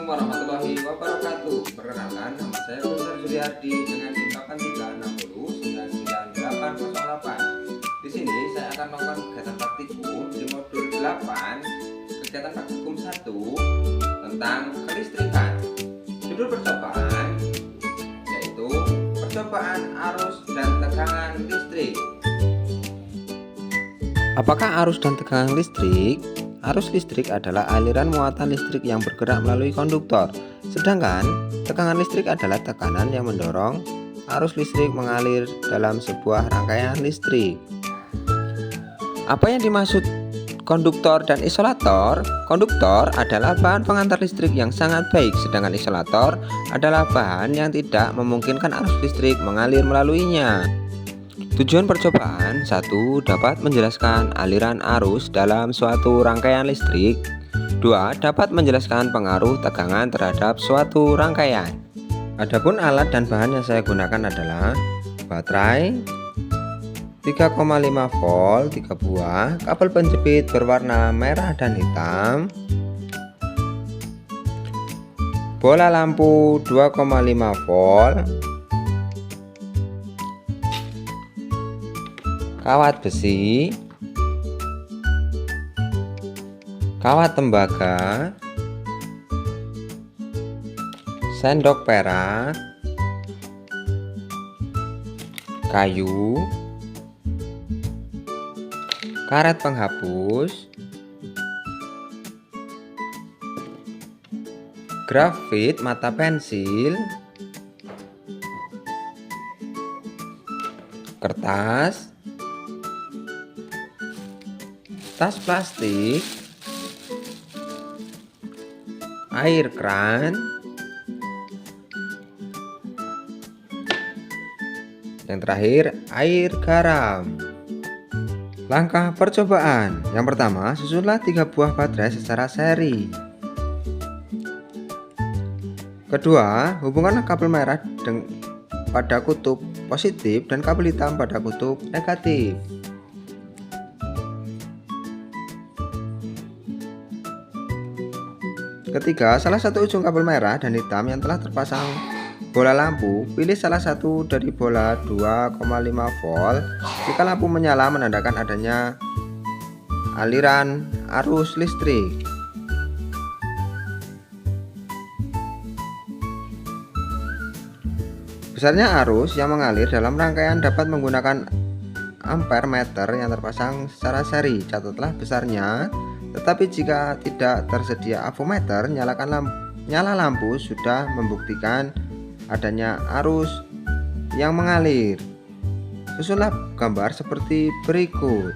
Assalamualaikum warahmatullahi wabarakatuh. Perkenalkan, nama saya Dr. Juliardi dengan NIM 8360998808. Di sini saya akan melakukan kegiatan praktikum di modul 8, kegiatan praktikum 1 tentang kelistrikan. Judul percobaan yaitu percobaan arus dan tegangan listrik. Apakah arus dan tegangan listrik? Arus listrik adalah aliran muatan listrik yang bergerak melalui konduktor, sedangkan tegangan listrik adalah tekanan yang mendorong arus listrik mengalir dalam sebuah rangkaian listrik. Apa yang dimaksud konduktor dan isolator? Konduktor adalah bahan pengantar listrik yang sangat baik, sedangkan isolator adalah bahan yang tidak memungkinkan arus listrik mengalir melaluinya. Tujuan percobaan: 1. Dapat menjelaskan aliran arus dalam suatu rangkaian listrik. 2. Dapat menjelaskan pengaruh tegangan terhadap suatu rangkaian. Adapun alat dan bahan yang saya gunakan adalah baterai 3,5 volt 3 buah, kabel penjepit berwarna merah dan hitam, bola lampu 2,5 volt, kawat besi, kawat tembaga, sendok perak, kayu, karet penghapus, grafit mata pensil, kertas, tas plastik, air keran, yang terakhir air garam. Langkah percobaan: yang pertama, susunlah 3 buah baterai secara seri. Kedua, hubungkanlah kabel merah pada kutub positif dan kabel hitam pada kutub negatif. Ketiga, salah satu ujung kabel merah dan hitam yang telah terpasang bola lampu, pilih salah satu dari bola 2,5 volt. Jika lampu menyala menandakan adanya aliran arus listrik. Besarnya arus yang mengalir dalam rangkaian dapat menggunakan ampere meter yang terpasang secara seri. Catatlah besarnya. Tetapi jika tidak tersedia avometer, nyala lampu sudah membuktikan adanya arus yang mengalir. Susunlah gambar seperti berikut.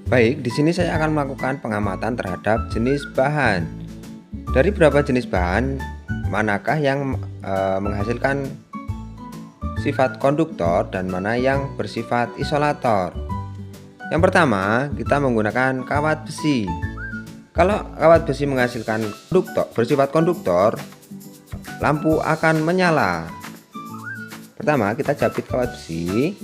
Baik, di sini saya akan melakukan pengamatan terhadap jenis bahan. Dari berapa jenis bahan, manakah yang menghasilkan sifat konduktor dan mana yang bersifat isolator? Yang pertama, kita menggunakan kawat besi. Kalau kawat besi menghasilkan bersifat konduktor, lampu akan menyala. Pertama, kita jepit kawat besi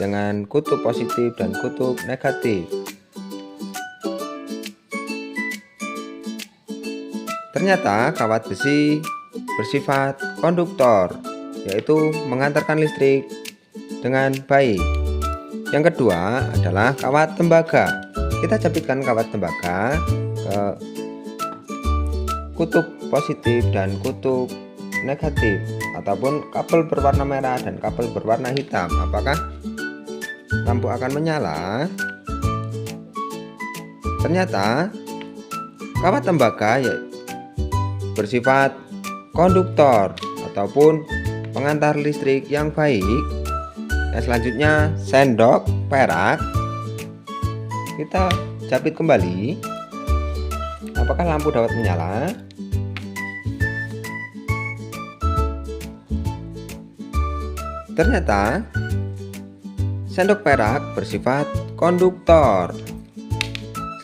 dengan kutub positif dan kutub negatif. Ternyata kawat besi bersifat konduktor, yaitu mengantarkan listrik dengan baik. Yang kedua adalah kawat tembaga. Kita jepitkan kawat tembaga ke kutub positif dan kutub negatif, ataupun kabel berwarna merah dan kabel berwarna hitam. Apakah lampu akan menyala? Ternyata kawat tembaga bersifat konduktor ataupun pengantar listrik yang baik. Yang selanjutnya sendok perak. Kita jepit kembali. Apakah lampu dapat menyala? Ternyata sendok perak bersifat konduktor.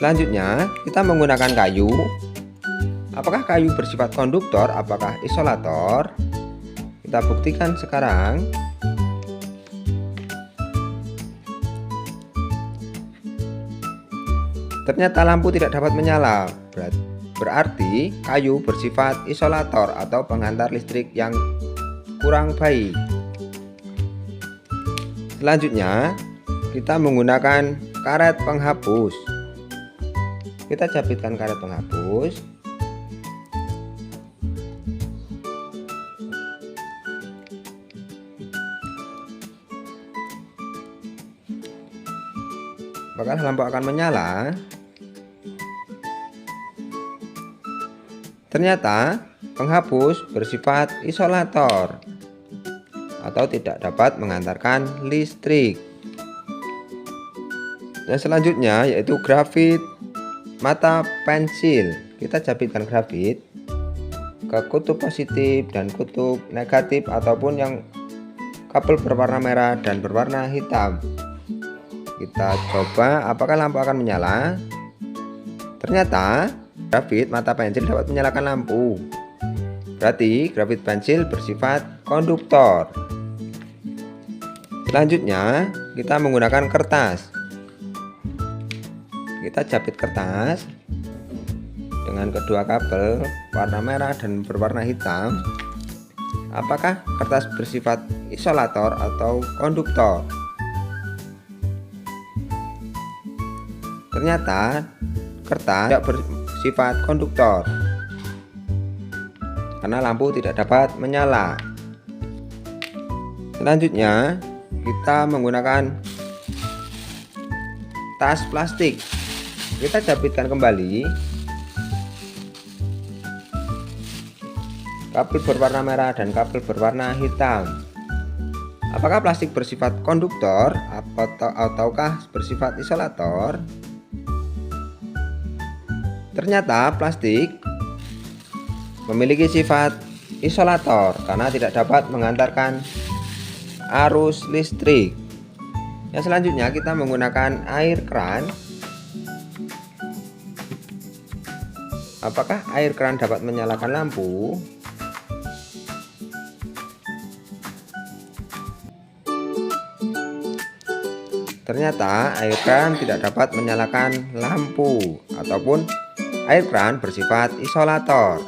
Selanjutnya kita menggunakan kayu. Apakah kayu bersifat konduktor? Apakah isolator? Kita buktikan sekarang. Ternyata lampu tidak dapat menyala. Berarti kayu bersifat isolator atau penghantar listrik yang kurang baik. Selanjutnya, kita menggunakan karet penghapus. Kita jepitkan karet penghapus. Apakah lampu akan menyala? Ternyata penghapus bersifat isolator atau tidak dapat mengantarkan listrik. Yang selanjutnya yaitu grafit mata pensil. Kita jepitkan grafit ke kutub positif dan kutub negatif ataupun yang kabel berwarna merah dan berwarna hitam. Kita coba apakah lampu akan menyala. Ternyata grafit mata pensil dapat menyalakan lampu. Berarti grafit pensil bersifat konduktor. Selanjutnya kita menggunakan kertas. Kita jepit kertas dengan kedua kabel warna merah dan berwarna hitam. Apakah kertas bersifat isolator atau konduktor? Ternyata kertas tidak bersifat konduktor karena lampu tidak dapat menyala. Selanjutnya kita menggunakan tas plastik. Kita jepitkan kembali kabel berwarna merah dan kabel berwarna hitam. Apakah plastik bersifat konduktor ataukah bersifat isolator? Ternyata plastik memiliki sifat isolator karena tidak dapat mengantarkan arus listrik. Yang selanjutnya kita menggunakan air keran. Apakah air keran dapat menyalakan lampu? Ternyata air keran tidak dapat menyalakan lampu ataupun air keran bersifat isolator.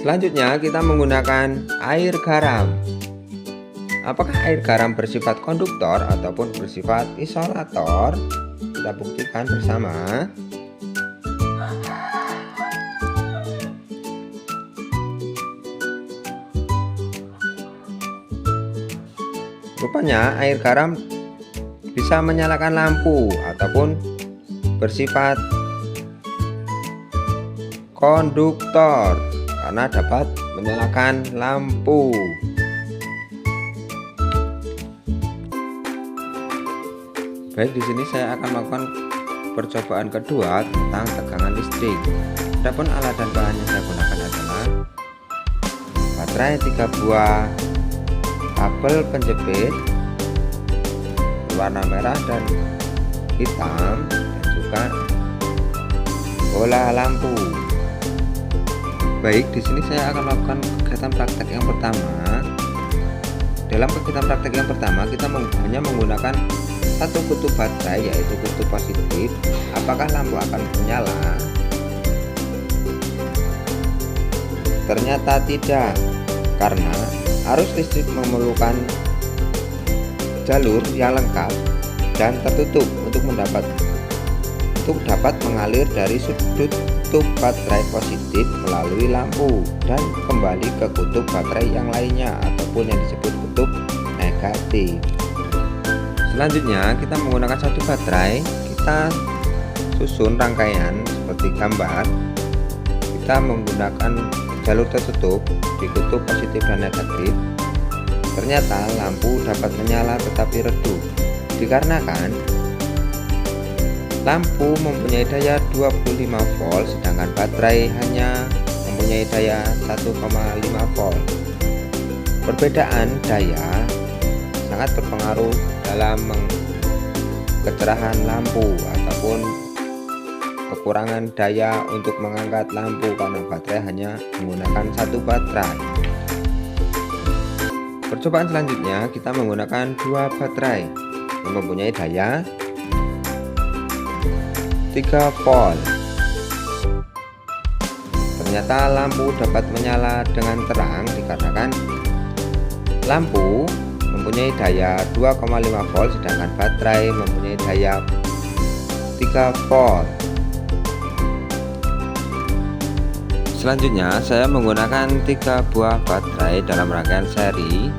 Selanjutnya kita menggunakan air garam. Apakah air garam bersifat konduktor ataupun bersifat isolator? Kita buktikan bersama. Rupanya air garam bisa menyalakan lampu ataupun bersifat konduktor karena dapat menyalakan lampu. Baik, di sini saya akan melakukan percobaan kedua tentang tegangan listrik. Adapun alat dan bahan yang saya gunakan adalah baterai 3 buah, kabel penjepit warna merah dan hitam, dan juga bola lampu. Baik, di sini saya akan melakukan kegiatan praktek yang pertama. Dalam kegiatan praktek yang pertama, kita hanya menggunakan satu kutub baterai, yaitu kutub positif. Apakah lampu akan menyala? Ternyata tidak, karena arus listrik memerlukan jalur yang lengkap dan tertutup untuk dapat mengalir dari sudut kutub baterai positif melalui lampu dan kembali ke kutub baterai yang lainnya ataupun yang disebut kutub negatif. Selanjutnya kita menggunakan satu baterai, kita susun rangkaian seperti gambar. Kita menggunakan jalur tertutup di kutub positif dan negatif. Ternyata lampu dapat menyala tetapi redup dikarenakan lampu mempunyai daya 25 volt sedangkan baterai hanya mempunyai daya 1,5 volt. Perbedaan daya sangat berpengaruh dalam kecerahan lampu ataupun kekurangan daya untuk mengangkat lampu karena baterai hanya menggunakan satu baterai. Percobaan selanjutnya kita menggunakan dua baterai yang mempunyai daya 3 volt. Ternyata lampu dapat menyala dengan terang dikarenakan lampu mempunyai daya 2,5 volt sedangkan baterai mempunyai daya 3 volt. Selanjutnya saya menggunakan 3 buah baterai dalam rangkaian seri.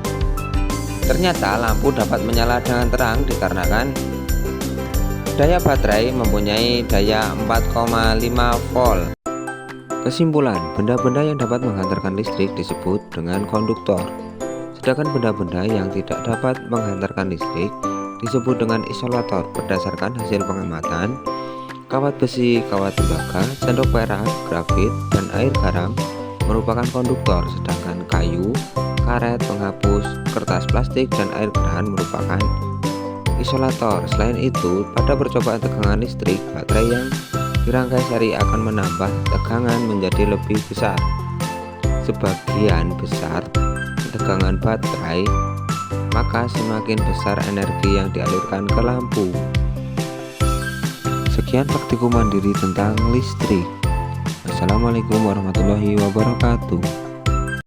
Ternyata lampu dapat menyala dengan terang dikarenakan daya baterai mempunyai daya 4,5 volt. Kesimpulan, benda-benda yang dapat menghantarkan listrik disebut dengan konduktor. Sedangkan benda-benda yang tidak dapat menghantarkan listrik disebut dengan isolator. Berdasarkan hasil pengamatan, kawat besi, kawat tembaga, sendok perak, grafit, dan air garam merupakan konduktor, sedangkan kayu, karet, penghapus, kertas plastik, dan air gerhan merupakan isolator. Selain itu, pada percobaan tegangan listrik, baterai yang dirangkai seri akan menambah tegangan menjadi lebih besar. Sebagian besar tegangan baterai, maka semakin besar energi yang dialirkan ke lampu. Sekian praktikum mandiri tentang listrik. Assalamualaikum warahmatullahi wabarakatuh.